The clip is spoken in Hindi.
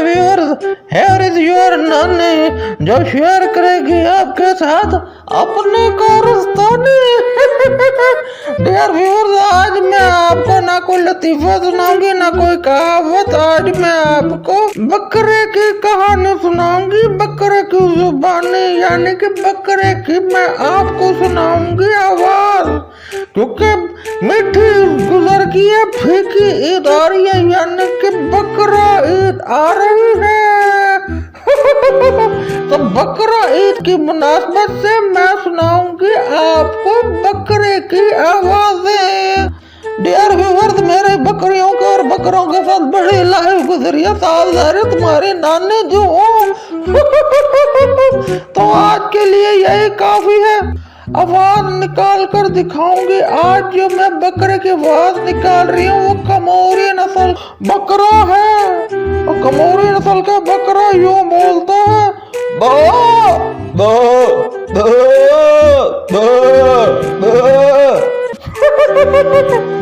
व्यूअर्स, हियर इज योर नानी जो शेयर करेगी आपके साथ अपने कारस्तानी। डियर व्यूअर्स, आज मैं आपको ना कोई लतीफा सुनाऊंगी ना कोई कहावत। आज मैं आपको बकरे की कहानी सुनाऊंगी, बकरे की जुबानी, यानी कि बकरे की मैं आपको सुनाऊंगी आवाज। क्योंकि मीठी गुजर की है, फीकी ईद आ रही है, यानी कि बकरा ईद आ रही है। तो बकरा ईद की मुनासबत से मैं सुनाऊंगी आपको बकरे की आवाजें। डियर व्यूअर्स, मेरे बकरियों के और बकरों के साथ बड़ी लाइफ गुजरी है, साल तुम्हारी नानी जो हूँ। तो आज के लिए यही काफी है। आवाज निकाल कर दिखाऊंगी। आज जो मैं बकरे की आवाज निकाल रही हूँ वो कमोरी नस्ल बकरा है। और कमोरी नस्ल का बकरा यूं बोलता है, बा बा बा बा बा।